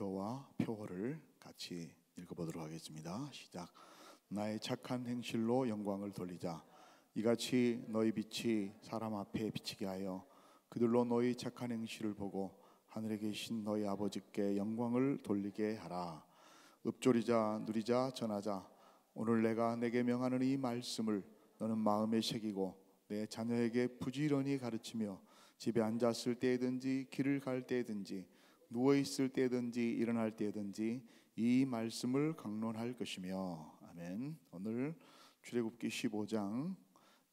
표와 표어를 같이 읽어보도록 하겠습니다. 시작. 나의 착한 행실로 영광을 돌리자. 이같이 너희 빛이 사람 앞에 비치게 하여 그들로 너희 착한 행실을 보고 하늘에 계신 너희 아버지께 영광을 돌리게 하라. 읊조리자 누리자 전하자. 오늘 내가 내게 명하는 이 말씀을 너는 마음에 새기고 내 자녀에게 부지런히 가르치며 집에 앉았을 때든지 길을 갈 때든지 누워있을 때든지 일어날 때든지 이 말씀을 강론할 것이며. 아멘. 오늘 출애굽기 15장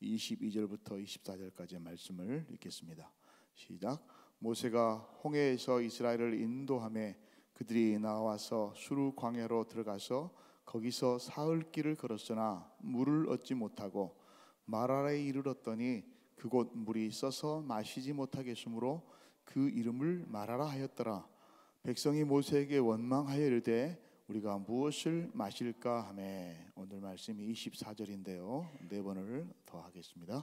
22절부터 24절까지의 말씀을 읽겠습니다. 시작. 모세가 홍해에서 이스라엘을 인도하며 그들이 나와서 수르 광야로 들어가서 거기서 사흘 길을 걸었으나 물을 얻지 못하고 마라에 이르렀더니 그곳 물이 써서 마시지 못하겠으므로 그 이름을 마라라 하였더라. 백성이 모세에게 원망하여 이르되 우리가 무엇을 마실까 하매. 오늘 말씀이 24절인데요 4번을 더 하겠습니다.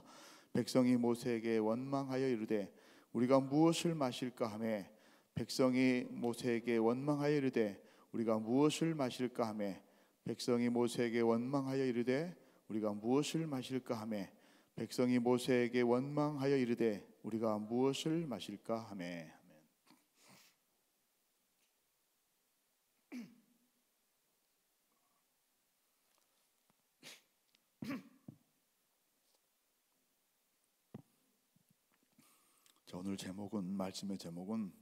백성이 모세에게 원망하여 이르되 우리가 무엇을 마실까 하매. 백성이 모세에게 원망하여 이르되 우리가 무엇을 마실까 하매. 백성이 모세에게 원망하여 이르되 우리가 무엇을 마실까 하매. 백성이 모세에게 원망하여 이르되 우리가 무엇을 마실까 하매. 자, 오늘 제목은, 말씀의 제목은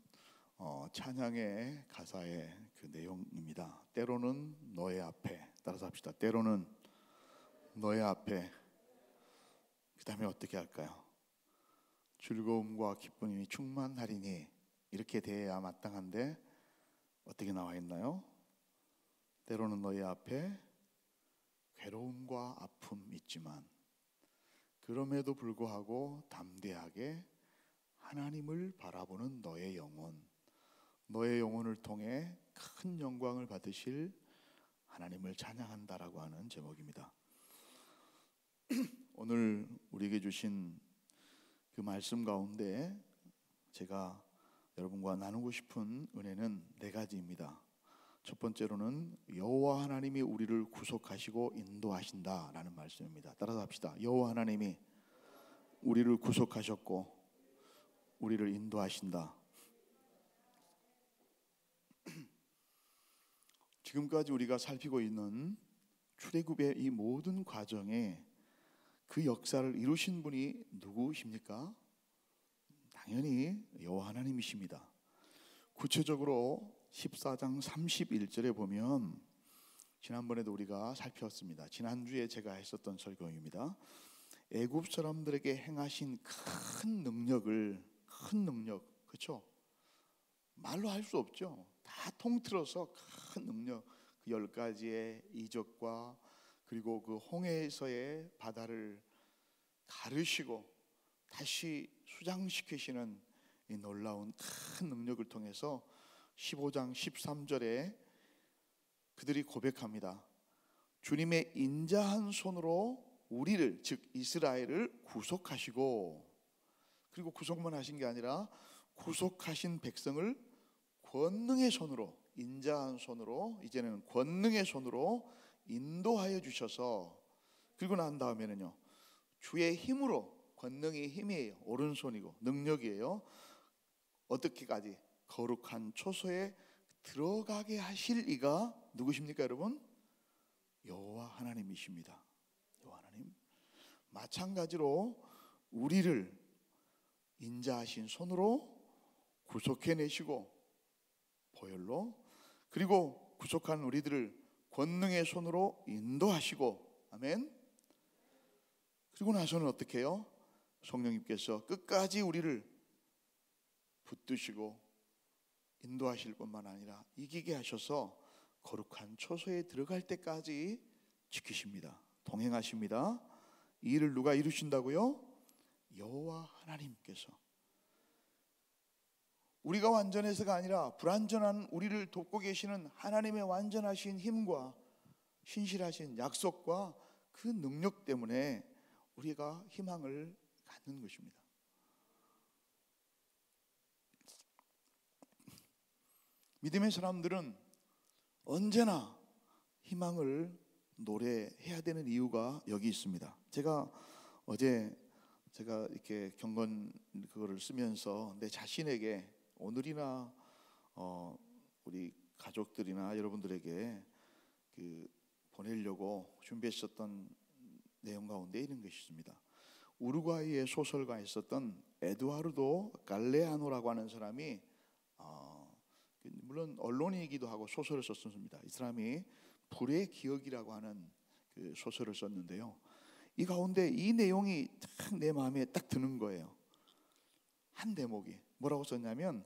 찬양의 가사의 그 내용입니다. 때로는 너의 앞에. 따라서 합시다. 때로는 너의 앞에. 그 다음에 어떻게 할까요? 즐거움과 기쁨이 충만하리니. 이렇게 돼야 마땅한데 어떻게 나와 있나요? 때로는 너의 앞에 괴로움과 아픔 있지만 그럼에도 불구하고 담대하게 하나님을 바라보는 너의 영혼, 너의 영혼을 통해 큰 영광을 받으실 하나님을 찬양한다라고 하는 제목입니다. 오늘 우리에게 주신 그 말씀 가운데 제가 여러분과 나누고 싶은 은혜는 4가지입니다. 첫 번째로는 여호와 하나님이 우리를 구속하시고 인도하신다라는 말씀입니다. 따라서 합시다. 여호와 하나님이 우리를 구속하셨고 우리를 인도하신다. 지금까지 우리가 살피고 있는 출애굽의 이 모든 과정에 그 역사를 이루신 분이 누구십니까? 당연히 여호와 하나님이십니다. 구체적으로 14장 31절에 보면 지난번에도 우리가 살펴봤습니다. 지난주에 제가 했었던 설교입니다. 애굽 사람들에게 행하신 큰 능력, 그렇죠? 말로 할 수 없죠. 다 통틀어서 큰 능력, 그 10가지의 이적과 그리고 그 홍해에서의 바다를 가르시고 다시 수장시키시는 이 놀라운 큰 능력을 통해서 15장 13절에 그들이 고백합니다. 주님의 인자한 손으로 우리를, 즉 이스라엘을 구속하시고, 그리고 구속만 하신 게 아니라 구속하신 백성을 권능의 손으로, 인자한 손으로, 이제는 권능의 손으로 인도하여 주셔서, 그리고 난 다음에는요, 주의 힘으로, 권능이 힘이에요. 오른손이고 능력이에요. 어떻게까지? 거룩한 초소에 들어가게 하실 이가 누구십니까, 여러분? 여호와 하나님이십니다. 여호와 하나님. 마찬가지로 우리를 인자하신 손으로 구속해내시고 보혈로, 그리고 구속한 우리들을 권능의 손으로 인도하시고, 아멘. 그리고 나서는 어떻게 해요? 성령님께서 끝까지 우리를 붙드시고 인도하실 뿐만 아니라 이기게 하셔서 거룩한 초소에 들어갈 때까지 지키십니다. 동행하십니다. 이 일을 누가 이루신다고요? 여호와 하나님께서. 우리가 완전해서가 아니라 불완전한 우리를 돕고 계시는 하나님의 완전하신 힘과 신실하신 약속과 그 능력 때문에 우리가 희망을 갖는 것입니다. 믿음의 사람들은 언제나 희망을 노래해야 되는 이유가 여기 있습니다. 제가 어제 이렇게 경건 그거를 쓰면서 내 자신에게 오늘이나 우리 가족들이나 여러분들에게 보내려고 준비했었던 내용 가운데 이런 것이 있습니다. 우루과이의 소설가에 있었던 에두아르도 갈레아노라고 하는 사람이 물론 언론이기도 하고 소설을 썼습니다. 이 사람이 불의 기억이라고 하는 그 소설을 썼는데요. 이 가운데 이 내용이 딱 내 마음에 딱 드는 거예요. 한 대목이 뭐라고 썼냐면,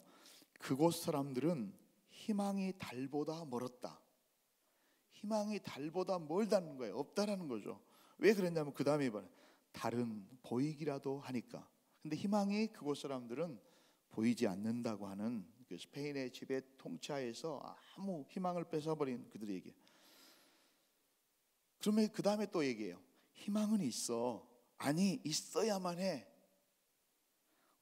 그곳 사람들은 희망이 달보다 멀었다. 희망이 달보다 멀다는 거예요. 없다라는 거죠. 왜 그랬냐면 그 다음에 달은 보이기라도 하니까. 근데 희망이 그곳 사람들은 보이지 않는다고 하는 그 스페인의 지배 통치하에서 아무 희망을 뺏어버린 그들의 얘기. 그러면 그 다음에 또 얘기해요. 희망은 있어. 아니, 있어야만 해.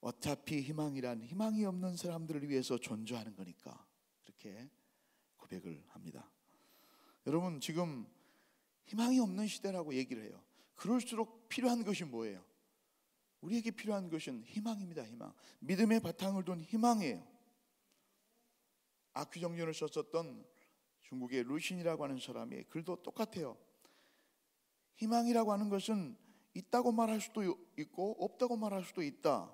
어차피 희망이란 희망이 없는 사람들을 위해서 존재하는 거니까. 그렇게 고백을 합니다. 여러분, 지금 희망이 없는 시대라고 얘기를 해요. 그럴수록 필요한 것이 뭐예요? 우리에게 필요한 것은 희망입니다. 희망. 믿음의 바탕을 둔 희망이에요. 악귀정전을 썼었던 중국의 루신이라고 하는 사람이 글도 똑같아요. 희망이라고 하는 것은 있다고 말할 수도 있고 없다고 말할 수도 있다.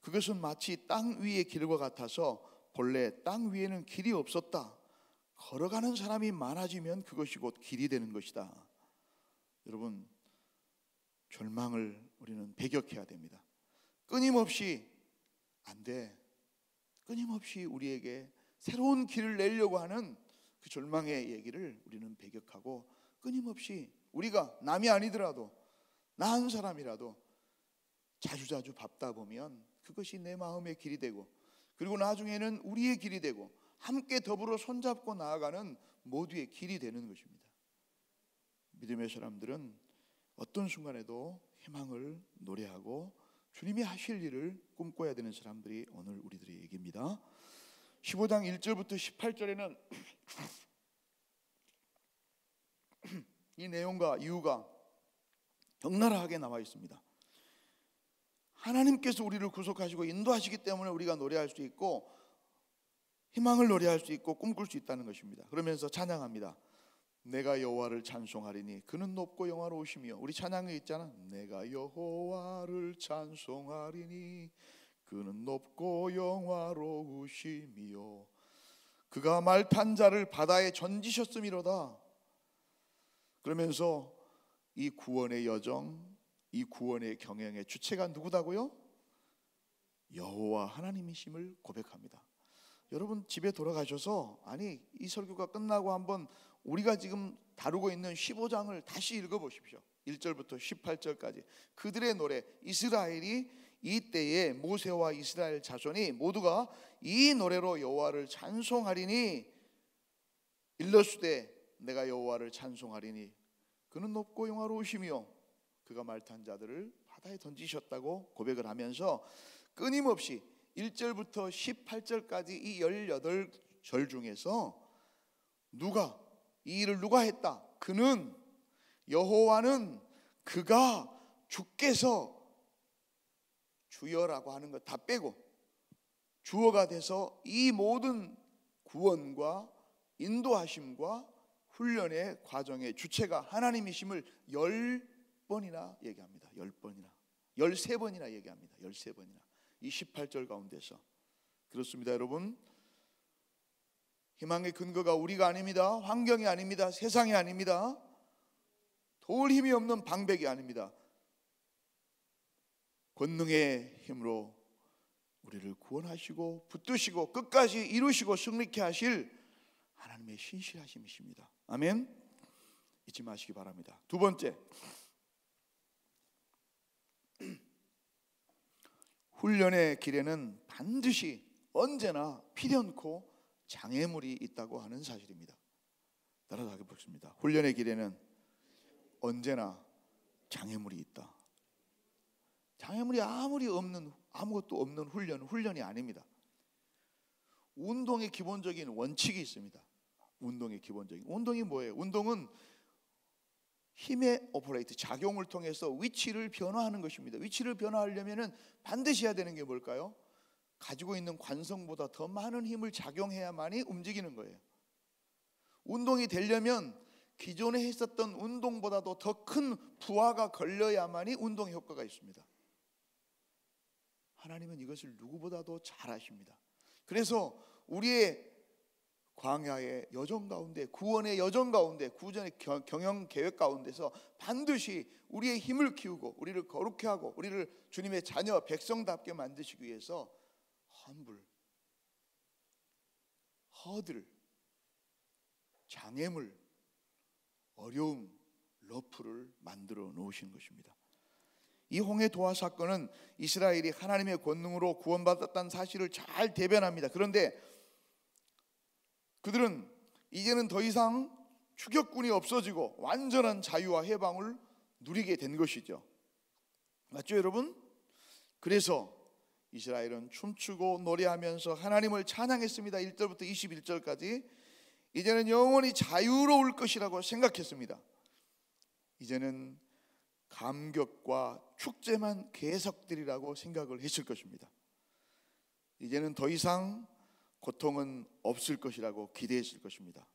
그것은 마치 땅 위의 길과 같아서 본래 땅 위에는 길이 없었다. 걸어가는 사람이 많아지면 그것이 곧 길이 되는 것이다. 여러분, 절망을 우리는 배격해야 됩니다. 끊임없이 안 돼. 끊임없이 우리에게 새로운 길을 내려고 하는 그 절망의 얘기를 우리는 배격하고, 끊임없이 우리가 남이 아니더라도 나 한 사람이라도 자주자주 밟다 보면 그것이 내 마음의 길이 되고, 그리고 나중에는 우리의 길이 되고, 함께 더불어 손잡고 나아가는 모두의 길이 되는 것입니다. 믿음의 사람들은 어떤 순간에도 희망을 노래하고 주님이 하실 일을 꿈꿔야 되는 사람들이 오늘 우리들의 얘기입니다. 15장 1절부터 18절에는 이 내용과 이유가 적나라하게 나와 있습니다. 하나님께서 우리를 구속하시고 인도하시기 때문에 우리가 노래할 수 있고 희망을 노래할 수 있고 꿈꿀 수 있다는 것입니다. 그러면서 찬양합니다. 내가 여호와를 찬송하리니 그는 높고 영화로우시며, 우리 찬양에 있잖아. 내가 여호와를 찬송하리니 그는 높고 영화로우시며 그가 말 탄 자를 바다에 던지셨음이로다. 그러면서 이 구원의 여정, 이 구원의 경영의 주체가 누구다고요? 여호와 하나님이심을 고백합니다. 여러분, 집에 돌아가셔서 이 설교가 끝나고 한번 우리가 지금 다루고 있는 15장을 다시 읽어보십시오. 1절부터 18절까지 그들의 노래, 이스라엘이 이때에 모세와 이스라엘 자손이 모두가 이 노래로 여호와를 찬송하리니 일러스되 내가 여호와를 찬송하리니 그는 높고 영화로우시며 그가 말탄 자들을 바다에 던지셨다고 고백을 하면서 끊임없이 1절부터 18절까지 이 18절 중에서 이 일을 누가 했다? 그는, 여호와는, 그가, 주께서, 주여라고 하는 것 다 빼고 주어가 돼서 이 모든 구원과 인도하심과 훈련의 과정의 주체가 하나님이심을 10번이나 얘기합니다. 10번이나 13번이나 얘기합니다. 13번이나 이 18절 가운데서. 그렇습니다, 여러분. 희망의 근거가 우리가 아닙니다. 환경이 아닙니다. 세상이 아닙니다. 도울 힘이 없는 방백이 아닙니다. 권능의 힘으로 우리를 구원하시고 붙드시고 끝까지 이루시고 승리케 하실 하나님의 신실하심이십니다. 아멘. 잊지 마시기 바랍니다. 두 번째, 훈련의 길에는 반드시 언제나 필연코 장애물이 있다고 하는 사실입니다. 따라서 하겠습니다. 훈련의 길에는 언제나 장애물이 있다. 장애물이 아무것도 없는 훈련이 아닙니다. 운동의 기본적인 원칙이 있습니다. 운동이 뭐예요? 운동은 힘의 오퍼레이트, 작용을 통해서 위치를 변화하는 것입니다. 위치를 변화하려면 반드시 해야 되는 게 뭘까요? 가지고 있는 관성보다 더 많은 힘을 작용해야만이 움직이는 거예요. 운동이 되려면 기존에 했었던 운동보다도 더 큰 부하가 걸려야만이 운동의 효과가 있습니다. 하나님은 이것을 누구보다도 잘 아십니다. 그래서 우리의 광야의 여정 가운데, 구원의 여정 가운데, 구원의 경영 계획 가운데서 반드시 우리의 힘을 키우고 우리를 거룩해 하고 우리를 주님의 자녀 백성답게 만드시기 위해서 허들, 장애물, 어려움, 러프를 만들어 놓으신 것입니다. 이 홍해 도화 사건은 이스라엘이 하나님의 권능으로 구원받았다는 사실을 잘 대변합니다. 그런데 그들은 이제는 더 이상 추격군이 없어지고 완전한 자유와 해방을 누리게 된 것이죠. 맞죠, 여러분? 그래서 이스라엘은 춤추고 노래하면서 하나님을 찬양했습니다. 1절부터 21절까지. 이제는 영원히 자유로울 것이라고 생각했습니다. 이제는 감격과 축제만 계속되리라고 생각을 했을 것입니다. 이제는 더 이상 고통은 없을 것이라고 기대했을 것입니다.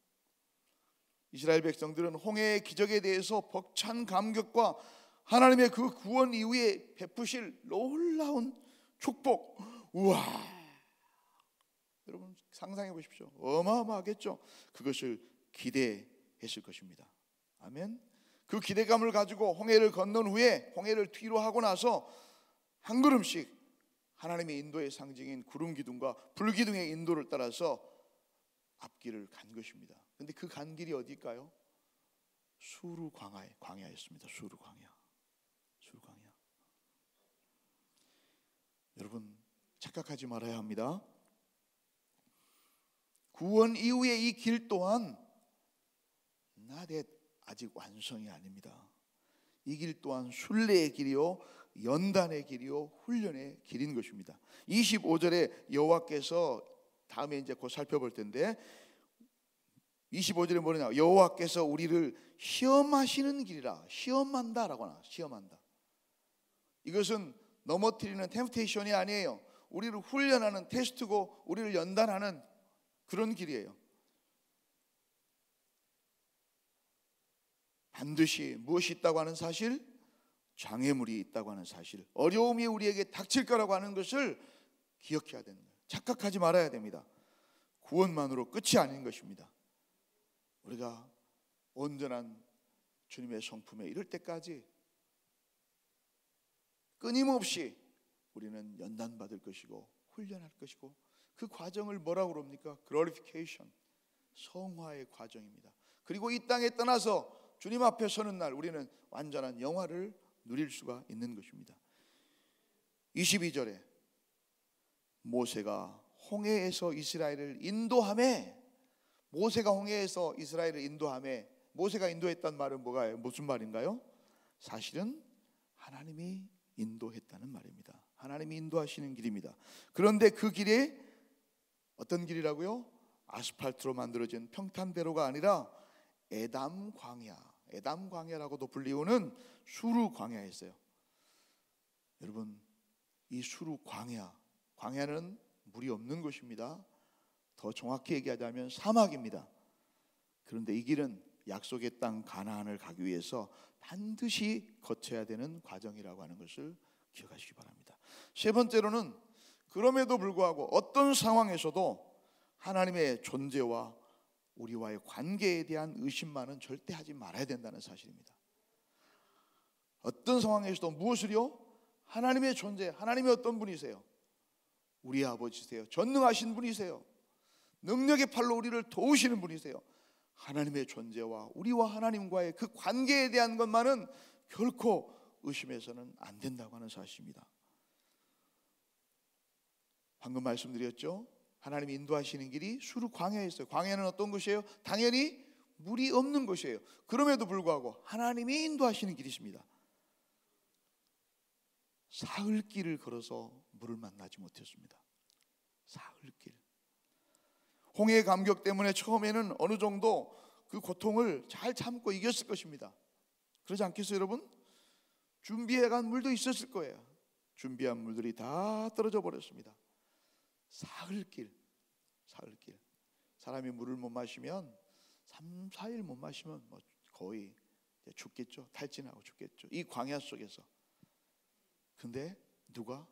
이스라엘 백성들은 홍해의 기적에 대해서 벅찬 감격과 하나님의 그 구원 이후에 베푸실 놀라운 축복, 우와, 여러분 상상해 보십시오. 어마어마하겠죠. 그것을 기대했을 것입니다. 아멘. 그 기대감을 가지고 홍해를 건넌 후에, 홍해를 뒤로 하고 나서 한 걸음씩 하나님의 인도의 상징인 구름 기둥과 불 기둥의 인도를 따라서 앞길을 간 것입니다. 그런데 그 간 길이 어디일까요? 수르 광야였습니다. 수르 광야. 여러분 착각하지 말아야 합니다. 구원 이후의 이 길 또한 아직 완성이 아닙니다. 이 길 또한 순례의 길이요, 연단의 길이요, 훈련의 길인 것입니다. 25절에 여호와께서, 다음에 이제 곧 살펴볼 텐데 25절에 뭐냐? 여호와께서 우리를 시험하시는 길이라. 시험한다라고 하나. 시험한다. 이것은 넘어뜨리는 템프테이션이 아니에요. 우리를 훈련하는 테스트고 우리를 연단하는 그런 길이에요. 반드시 무엇이 있다고 하는 사실, 장애물이 있다고 하는 사실, 어려움이 우리에게 닥칠 거라고 하는 것을 기억해야 되는 거예요. 착각하지 말아야 됩니다. 구원만으로 끝이 아닌 것입니다. 우리가 온전한 주님의 성품에 이를 때까지 끊임없이 우리는 연단받을 것이고 훈련할 것이고, 그 과정을 뭐라고 그럽니까? 글로리피케이션, 성화의 과정입니다. 그리고 이 땅에 떠나서 주님 앞에 서는 날 우리는 완전한 영화를 누릴 수가 있는 것입니다. 22절에 모세가 홍해에서 이스라엘을 인도하매, 모세가 홍해에서 이스라엘을 인도하매, 모세가 인도했단 말은 뭐가요? 무슨 말인가요? 사실은 하나님이 인도했다는 말입니다. 하나님이 인도하시는 길입니다. 그런데 그 길이 어떤 길이라고요? 아스팔트로 만들어진 평탄대로가 아니라 에담 광야라고도 불리우는 수르 광야였어요. 여러분, 이 수르 광야는 물이 없는 곳입니다. 더 정확히 얘기하자면 사막입니다. 그런데 이 길은 약속의 땅 가나안을 가기 위해서 반드시 거쳐야 되는 과정이라고 하는 것을 기억하시기 바랍니다. 세 번째로는 그럼에도 불구하고 어떤 상황에서도 하나님의 존재와 우리와의 관계에 대한 의심만은 절대 하지 말아야 된다는 사실입니다. 어떤 상황에서도 무엇을요? 하나님의 존재, 하나님이 어떤 분이세요? 우리의 아버지세요. 전능하신 분이세요. 능력의 팔로 우리를 도우시는 분이세요. 하나님의 존재와 우리와 하나님과의 그 관계에 대한 것만은 결코 의심해서는 안 된다고 하는 사실입니다. 방금 말씀드렸죠? 하나님이 인도하시는 길이 수르 광야에 있어요. 광야는 어떤 곳이에요? 당연히 물이 없는 곳이에요. 그럼에도 불구하고 하나님이 인도하시는 길이십니다. 사흘길을 걸어서 물을 만나지 못했습니다. 사흘길. 홍해 감격 때문에 처음에는 어느 정도 그 고통을 잘 참고 이겼을 것입니다. 그러지 않겠어요, 여러분? 준비해간 물도 있었을 거예요. 준비한 물들이 다 떨어져 버렸습니다. 사흘길. 사람이 물을 못 마시면 3, 4일 못 마시면 뭐 거의 죽겠죠. 탈진하고 죽겠죠. 이 광야 속에서. 근데 누가?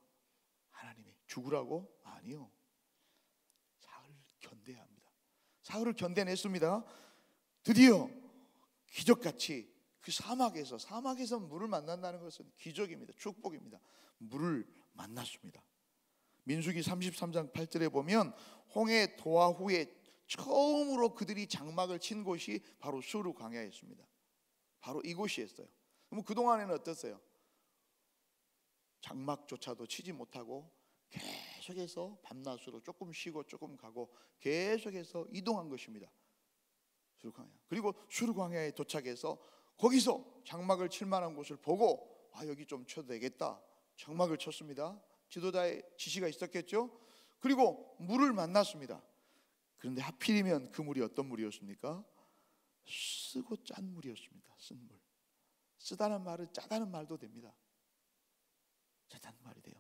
하나님이 죽으라고? 아니요. 사흘 견뎌야 합니다. 사흘을 견뎌냈습니다. 드디어 기적같이 그 사막에서 물을 만난다는 것은 기적입니다. 축복입니다. 물을 만났습니다. 민수기 33장 8절에 보면 홍해 도하 후에 처음으로 그들이 장막을 친 곳이 바로 수르 광야였습니다. 바로 이곳이었어요. 그럼 그동안에는 어땠어요? 장막조차도 치지 못하고 계속해서 밤낮으로 조금 쉬고 조금 가고 계속해서 이동한 것입니다. 수르 광야. 그리고 수르 광야에 도착해서 거기서 장막을 칠 만한 곳을 보고 여기 좀 쳐도 되겠다. 장막을 쳤습니다. 지도자의 지시가 있었겠죠. 그리고 물을 만났습니다. 그런데 하필이면 그 물이 어떤 물이었습니까? 쓰고 짠 물이었습니다. 쓴 물. 쓰다는 말은 짜다는 말도 됩니다. 짜다는 말이 돼요.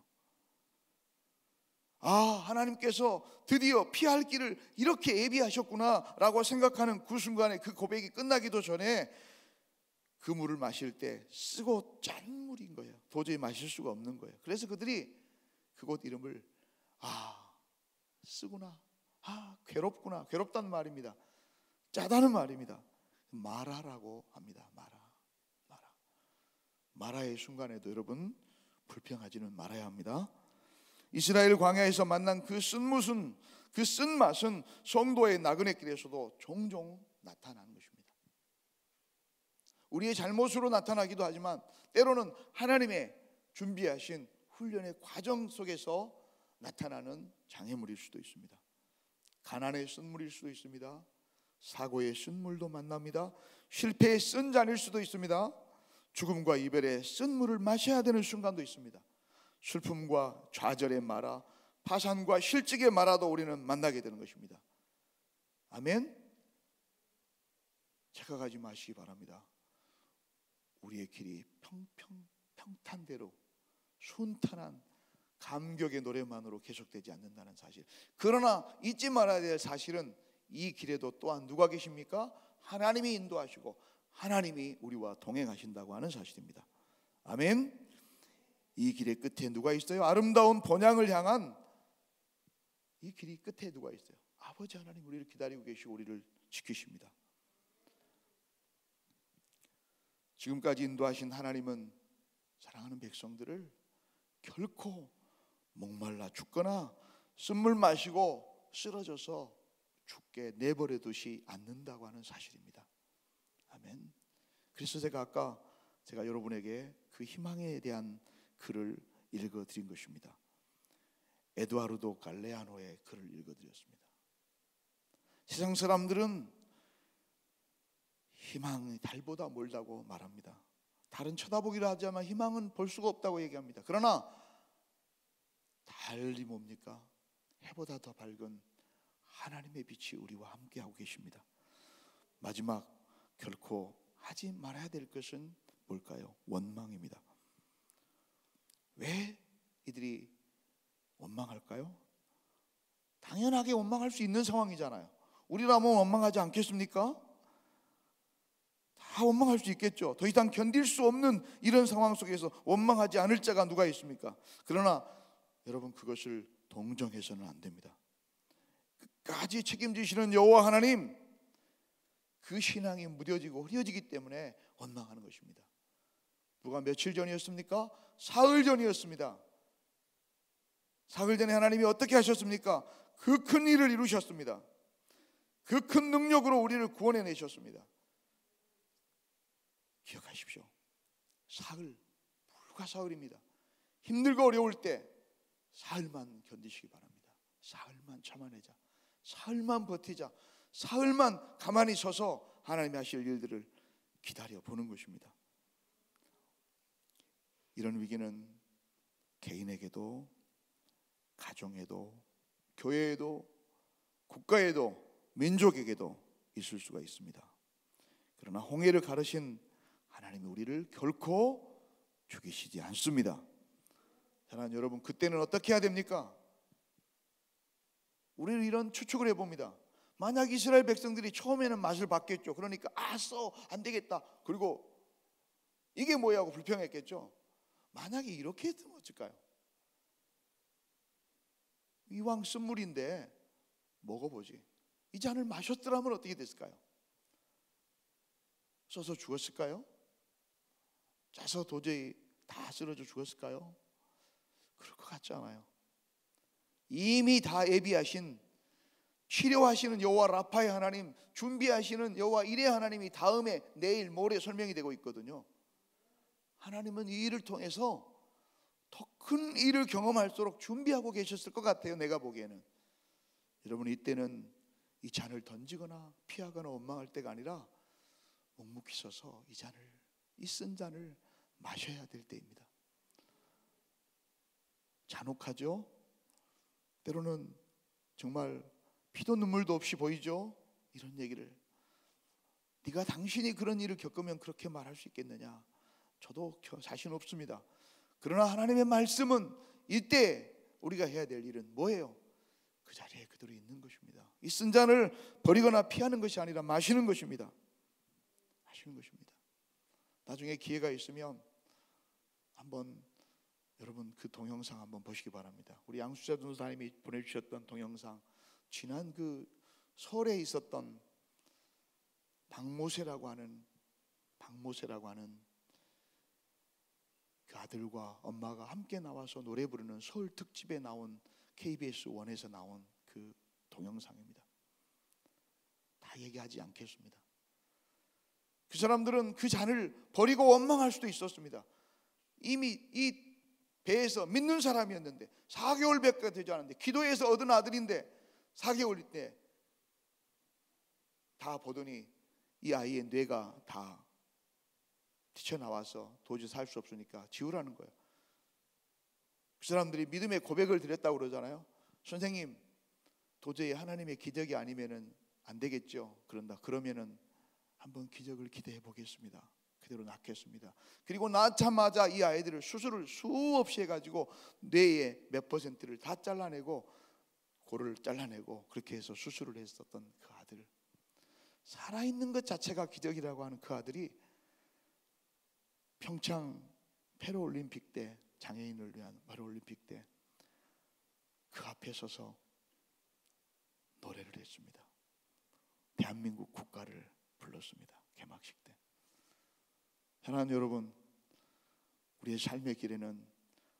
하나님께서 드디어 피할 길을 이렇게 예비하셨구나 라고 생각하는 그 순간에, 그 고백이 끝나기도 전에 그 물을 마실 때 쓰고 짠 물인 거예요. 도저히 마실 수가 없는 거예요. 그래서 그들이 그곳 이름을 쓰구나, 괴롭구나, 괴롭다는 말입니다. 짜다는 말입니다. 마라라고 합니다. 마라의 순간에도 여러분 불평하지는 말아야 합니다. 이스라엘 광야에서 만난 그 쓴맛은 성도의 나그네 길에서도 종종 나타나는 것입니다. 우리의 잘못으로 나타나기도 하지만 때로는 하나님의 준비하신 훈련의 과정 속에서 나타나는 장애물일 수도 있습니다. 가난의 쓴물일 수도 있습니다. 사고의 쓴물도 만납니다. 실패의 쓴 잔일 수도 있습니다. 죽음과 이별의 쓴물을 마셔야 되는 순간도 있습니다. 슬픔과 좌절의 마라, 파산과 실직의 마라도 우리는 만나게 되는 것입니다. 아멘. 착각하지 마시기 바랍니다. 우리의 길이 평탄대로 순탄한 감격의 노래만으로 계속되지 않는다는 사실. 그러나 잊지 말아야 될 사실은 이 길에도 또한 누가 계십니까? 하나님이 인도하시고 하나님이 우리와 동행하신다고 하는 사실입니다. 아멘. 이 길의 끝에 누가 있어요? 아름다운 본향을 향한 이 길이 끝에 누가 있어요? 아버지 하나님 우리를 기다리고 계시고 우리를 지키십니다. 지금까지 인도하신 하나님은 사랑하는 백성들을 결코 목말라 죽거나 쓴물 마시고 쓰러져서 죽게 내버려 두지 않는다고 하는 사실입니다. 아멘. 그래서 제가 여러분에게 그 희망에 대한 글을 읽어드린 것입니다. 에두아르도 갈레아노의 글을 읽어드렸습니다. 세상 사람들은 희망이 달보다 멀다고 말합니다. 달은 쳐다보기로 하지만 희망은 볼 수가 없다고 얘기합니다. 그러나 달이 뭡니까? 해보다 더 밝은 하나님의 빛이 우리와 함께하고 계십니다. 마지막 결코 하지 말아야 될 것은 뭘까요? 원망입니다. 왜 이들이 원망할까요? 당연하게 원망할 수 있는 상황이잖아요. 우리라면 원망하지 않겠습니까? 다 원망할 수 있겠죠. 더 이상 견딜 수 없는 이런 상황 속에서 원망하지 않을 자가 누가 있습니까? 그러나 여러분 그것을 동정해서는 안 됩니다. 끝까지 책임지시는 여호와 하나님, 그 신앙이 무뎌지고 흐려지기 때문에 원망하는 것입니다. 불과 며칠 전이었습니까? 사흘 전이었습니다. 사흘 전에 하나님이 어떻게 하셨습니까? 그 큰 일을 이루셨습니다. 그 큰 능력으로 우리를 구원해 내셨습니다. 기억하십시오. 사흘, 불과 사흘입니다. 힘들고 어려울 때 사흘만 견디시기 바랍니다. 사흘만 참아내자, 사흘만 버티자, 사흘만 가만히 서서 하나님이 하실 일들을 기다려 보는 것입니다. 이런 위기는 개인에게도, 가정에도, 교회에도, 국가에도 민족에게도 있을 수가 있습니다. 그러나 홍해를 가르신 하나님이 우리를 결코 죽이시지 않습니다. 사랑하는 여러분, 그때는 어떻게 해야 됩니까? 우리는 이런 추측을 해봅니다. 만약 이스라엘 백성들이 처음에는 맛을 봤겠죠. 그러니까 안 되겠다. 그리고 이게 뭐야 하고 불평했겠죠. 만약에 이렇게 했으면 어쩔까요? 이왕 쓴물인데 먹어보지. 이 잔을 마셨더라면 어떻게 됐을까요? 써서 죽었을까요? 짜서 도저히 다 쓰러져 죽었을까요? 그럴 것 같지 않아요. 이미 다 예비하신, 치료하시는 여호와 라파의 하나님, 준비하시는 여호와 이레 하나님이 다음에 내일 모레 설명이 되고 있거든요. 하나님은 이 일을 통해서 더 큰 일을 경험할수록 준비하고 계셨을 것 같아요. 내가 보기에는. 여러분, 이때는 이 잔을 던지거나 피하거나 원망할 때가 아니라 묵묵히 서서 이 쓴 잔을 마셔야 될 때입니다. 잔혹하죠? 때로는 정말 피도 눈물도 없이 보이죠? 이런 얘기를, 네가 당신이 그런 일을 겪으면 그렇게 말할 수 있겠느냐? 저도 자신 없습니다. 그러나 하나님의 말씀은 이때 우리가 해야 될 일은 뭐예요? 그 자리에 그대로 있는 것입니다. 이 쓴 잔을 버리거나 피하는 것이 아니라 마시는 것입니다. 마시는 것입니다. 나중에 기회가 있으면 한번 여러분 그 동영상 한번 보시기 바랍니다. 우리 양수자 전도사님이 보내주셨던 동영상, 지난 그 설에 있었던 박모세라고 하는 그 아들과 엄마가 함께 나와서 노래 부르는 서울 특집에 나온 KBS 1에서 나온 그 동영상입니다. 다 얘기하지 않겠습니다. 그 사람들은 그 잔을 버리고 원망할 수도 있었습니다. 이미 이 배에서 믿는 사람이었는데 4개월밖에 되지 않았는데, 기도해서 얻은 아들인데 4개월 때 다 보더니 이 아이의 뇌가 다 튀쳐나와서 도저히 살 수 없으니까 지우라는 거예요. 그 사람들이 믿음의 고백을 드렸다고 그러잖아요. 선생님, 도저히 하나님의 기적이 아니면은 안 되겠죠. 그러면은 한번 기적을 기대해 보겠습니다. 그대로 낳겠습니다. 그리고 낳자마자 이 아이들을 수술을 수없이 해가지고 뇌의 몇 퍼센트를 다 잘라내고 고를 잘라내고 그렇게 해서 수술을 했었던 그 아들, 살아있는 것 자체가 기적이라고 하는 그 아들이 평창 패럴림픽 때, 장애인을 위한 패럴림픽 때 그 앞에 서서 노래를 했습니다. 대한민국 국가를 불렀습니다. 개막식 때. 사랑하는 여러분, 우리의 삶의 길에는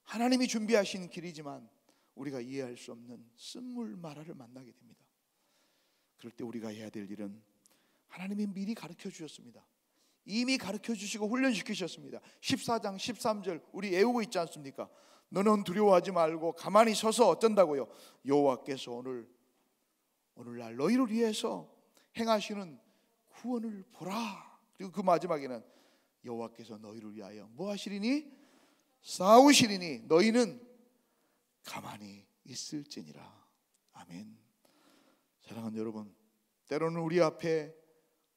하나님이 준비하신 길이지만 우리가 이해할 수 없는 쓴물마라를 만나게 됩니다. 그럴 때 우리가 해야 될 일은, 하나님이 미리 가르쳐 주셨습니다. 이미 가르쳐 주시고 훈련시키셨습니다. 14장 13절 우리 외우고 있지 않습니까? 너는 두려워하지 말고 가만히 서서 어쩐다고요? 여호와께서 오늘날 너희를 위해서 행하시는 구원을 보라. 그리고 그 마지막에는 여호와께서 너희를 위하여 뭐 하시리니? 싸우시리니 너희는 가만히 있을지니라. 아멘. 사랑하는 여러분, 때로는 우리 앞에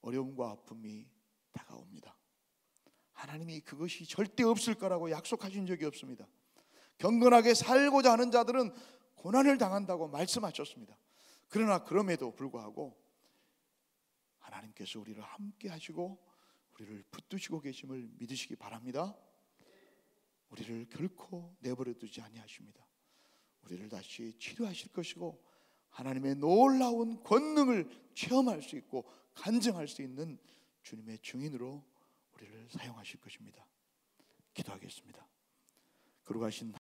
어려움과 아픔이 다가옵니다. 하나님이 그것이 절대 없을 거라고 약속하신 적이 없습니다. 경건하게 살고자 하는 자들은 고난을 당한다고 말씀하셨습니다. 그러나 그럼에도 불구하고 하나님께서 우리를 함께 하시고 우리를 붙드시고 계심을 믿으시기 바랍니다. 우리를 결코 내버려 두지 아니하십니다. 우리를 다시 치료하실 것이고 하나님의 놀라운 권능을 체험할 수 있고 간증할 수 있는 주님의 증인으로 우리를 사용하실 것입니다. 기도하겠습니다. 거룩하신